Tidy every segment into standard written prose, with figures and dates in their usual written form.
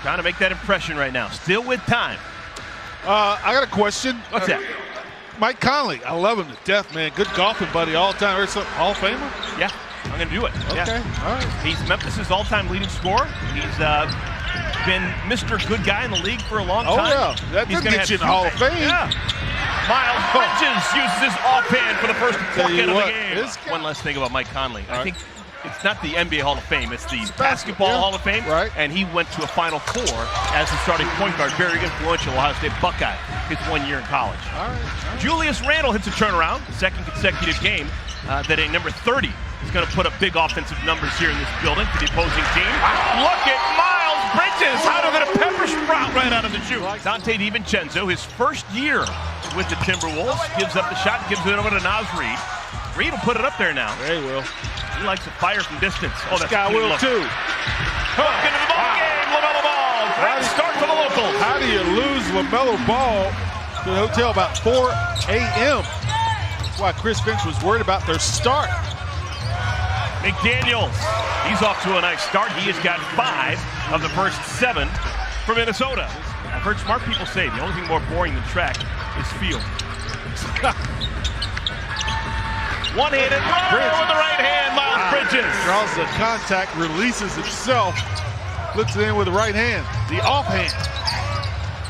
Trying to make that impression right now. Still with time. I got a question. What's that? Mike Conley, I love him to death, man. Good golfing buddy all the time. Hall of Famer? Yeah, I'm going to do it. Okay, Yeah. all right. He's Memphis' all-time leading scorer. He's been Mr. Good Guy in the league for a long time. Oh, yeah. That He's doesn't get you in the Hall of Fame. Yeah. Miles Bridges uses his offhand for the first bucket of the game. One last thing about Mike Conley. I think it's not the NBA Hall of Fame, it's the Basketball Hall of Fame. Right. And he went to a Final Four as the starting point guard, very influential Ohio State Buckeye his 1 year in college. All right. Julius Randle hits a turnaround, second consecutive game that a number 30 is going to put up big offensive numbers here in this building for the opposing team. Look at Miles Bridges, how did a pepper sprout right out of the chute. Dante DiVincenzo, his first year with the Timberwolves, gives up the shot, gives it over to Naz Reid. Reid will put it up there now. They will. He likes to fire from distance. Oh, that's Guy will too. Hook into the ball game, LaMelo Ball. Great start for the locals. How do you lose LaMelo Ball to the hotel about 4 a.m.? That's why Chris Finch was worried about their start. McDaniels, he's off to a nice start. He has got 5 of the first 7 for Minnesota. I've heard smart people say the only thing more boring than track is field. One-handed runner with the right hand, Miles Bridges. Draws the contact, releases himself, flips it in with the right hand, the offhand.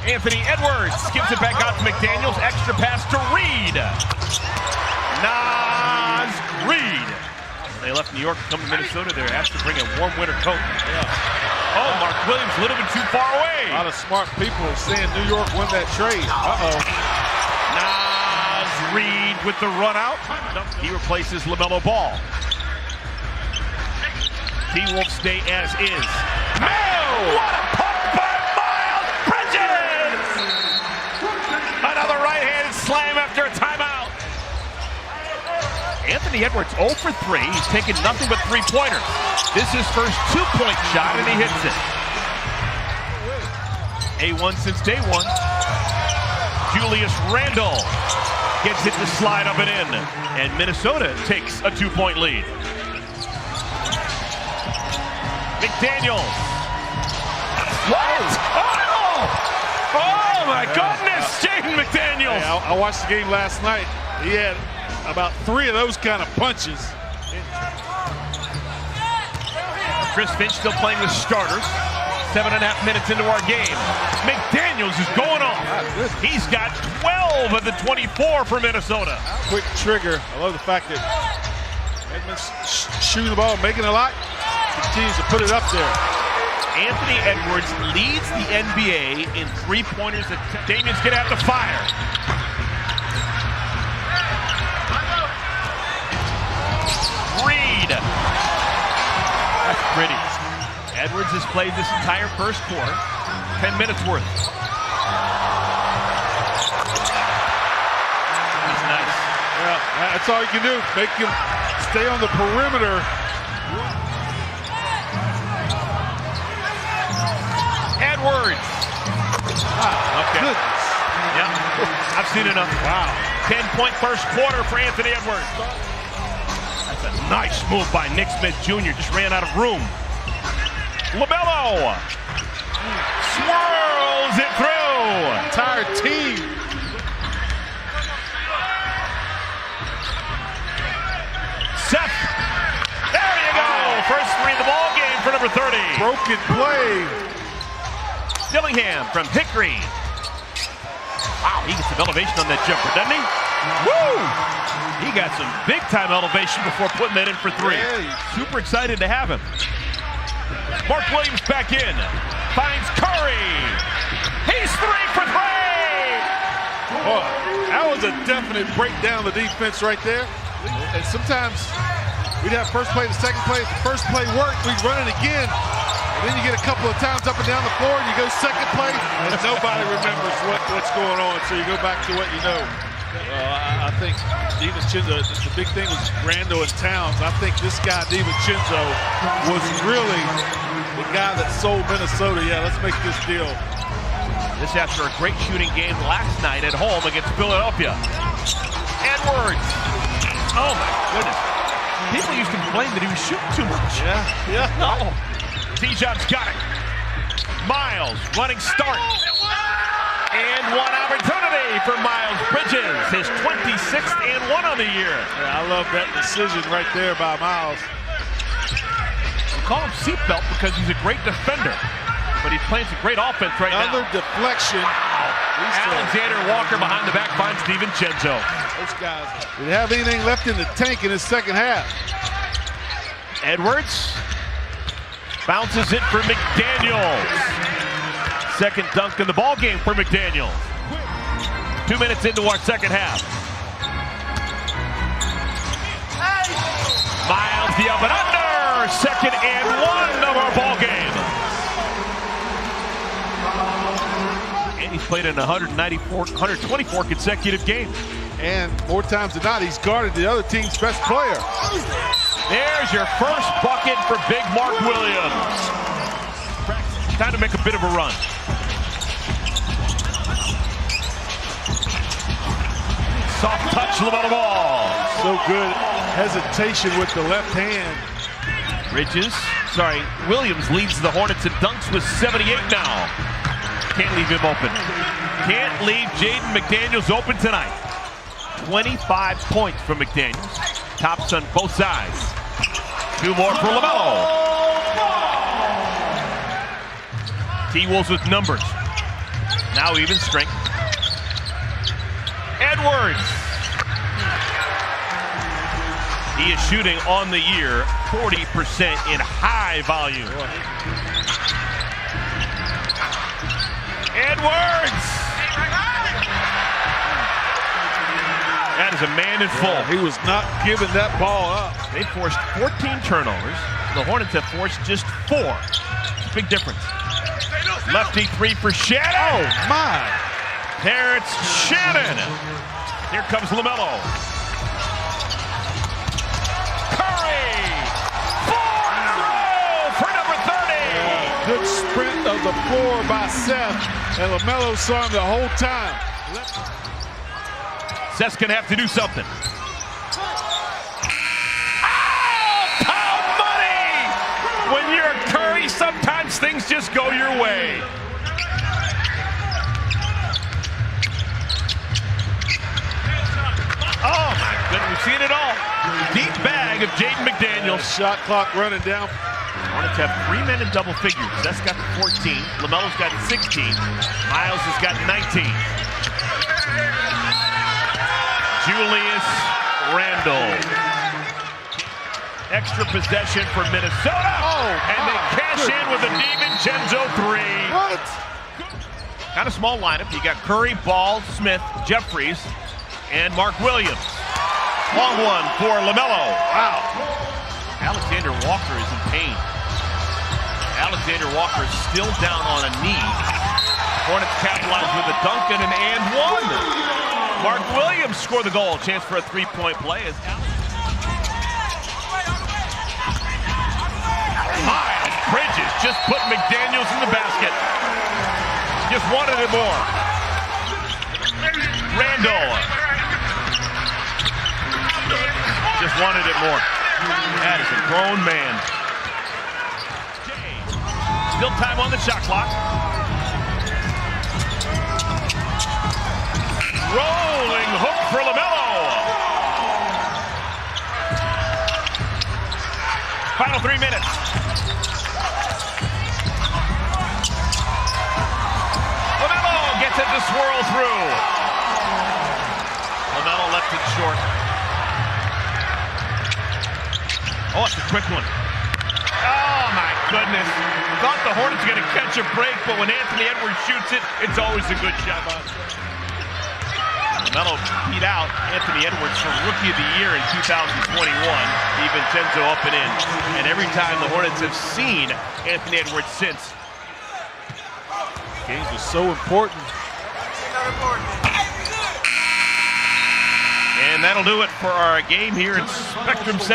Anthony Edwards gives it back out to McDaniels. Extra pass to Reid. Naz Reid. They left New York to come to Minnesota. They're asked to bring a warm winter coat. Yeah. Oh, Mark Williams a little bit too far away. A lot of smart people are saying New York won that trade. Uh-oh. Naz Reid with the run out. He replaces LaMelo Ball. T-Wolves stay as is. What a puck by Miles Bridges! Another right-handed slam after a timeout. Anthony Edwards 0 for 3. He's taken nothing but 3-pointers. This is his first 2-point shot, and he hits it. A1 since day one. Julius Randle gets it to slide up and in. And Minnesota takes a 2-point lead. McDaniels. What? Oh my goodness, Jaden McDaniels. Hey, I watched the game last night. He had about 3 of those kind of punches. Chris Finch still playing with starters. 7.5 minutes into our game. McDaniels is going off. He's got 12 of the 24 for Minnesota. Quick trigger. I love the fact that Edmonds shooting the ball, making a lot, continues to put it up there. Anthony Edwards leads the NBA in 3-pointers. Damian's gonna have to fire. Reid. That's pretty. Edwards has played this entire first quarter. 10 minutes worth. He's nice. Yeah, that's all you can do. Make him stay on the perimeter. Edwards. Okay. Goodness. Yeah, I've seen enough. Wow. 10-point first quarter for Anthony Edwards. That's a nice move by Nick Smith Jr. Just ran out of room. LaMelo swirls it through. Entire team. Seth. There you go. First 3 of the ball game for number 30. Broken play. Dillingham from Hickory. Wow, he gets some elevation on that jumper, doesn't he? Woo! He got some big-time elevation before putting that in for 3. Super excited to have him. Mark Williams back in. Finds Curry. He's 3 for 3! Oh, that was a definite breakdown of the defense right there. And sometimes we'd have first play, the second play. If the first play worked, we'd run it again. And then you get a couple of times up and down the floor, and you go second play, and nobody remembers what's going on. So you go back to what you know. I think DiVincenzo, the big thing was Randle and Towns. I think this guy, DiVincenzo, was really the guy that sold Minnesota. Yeah, let's make this deal. This after a great shooting game last night at home against Philadelphia. Edwards. Oh my goodness. People used to complain that he was shooting too much. Yeah. No. T-Job's got it. Miles running start. And one opportunity for Miles Bridges, his 26th and one on the year. Yeah, I love that decision right there by Miles. We call him seatbelt because he's a great defender, but he's playing some great offense right now. Another deflection. Alexander Walker behind the back finds DiVincenzo. Those guys didn't have anything left in the tank in the second half. Edwards bounces it for McDaniels. Second dunk in the ball game for McDaniels. 2 minutes into our second half. Miles the up and under. Second and one of our ball game. And he's played in 124 consecutive games. And more times than not, he's guarded the other team's best player. There's your first bucket for Big Mark Williams. Time to make a bit of a run. Soft touch, LaMelo Ball. So good hesitation with the left hand. Williams leads the Hornets in dunks with 78 now. Can't leave him open. Can't leave Jaden McDaniels open tonight. 25 points from McDaniels. Tops on both sides. 2 more for LaMelo. T-Wolves with numbers. Now even strength. Edwards. He is shooting on the year 40% in high volume. Edwards. That is a man in full. He was not giving that ball up. They forced 14 turnovers. The Hornets have forced just 4. It's a big difference. Lefty 3 for Shannon. Oh, my. Terrence Shannon. Here comes LaMelo. Curry. 4 for number 30. Good sprint of the floor by Seth. And LaMelo saw him the whole time. Seth's going to have to do something. Oh, money! When you're Curry, sometimes things just go your way. Oh, my goodness, we've seen it all. Deep bag of Jaden McDaniels. Shot clock running down. Hornets have 3 men in double figures. Seth's got 14. LaMelo's got 16. Miles has got 19. Julius Randle. Extra possession for Minnesota. Oh, and they cash in with a DiVincenzo 3. What? Kind of small lineup. You got Curry, Ball, Smith, Jeffries, and Mark Williams. Long one for LaMelo. Wow. Alexander Walker is in pain. Alexander Walker is still down on a knee. Hornets capitalize with a dunk and an and one. Mark Williams scored the goal. Chance for a 3-point play as Miles Bridges just put McDaniels in the basket. Just wanted it more. Randall. Just wanted it more. That is a grown man. Still time on the shot clock. Rolling hook for LaMelo. Final 3 minutes. LaMelo gets it to swirl through. LaMelo left it short. Oh, it's a quick one. Oh, my goodness. Thought the Hornets were going to catch a break, but when Anthony Edwards shoots it, it's always a good shot. LaMelo beat out Anthony Edwards for Rookie of the Year in 2021. DiVincenzo up and in. And every time the Hornets have seen Anthony Edwards since. Games are so important. And that'll do it for our game here in Spectrum 7.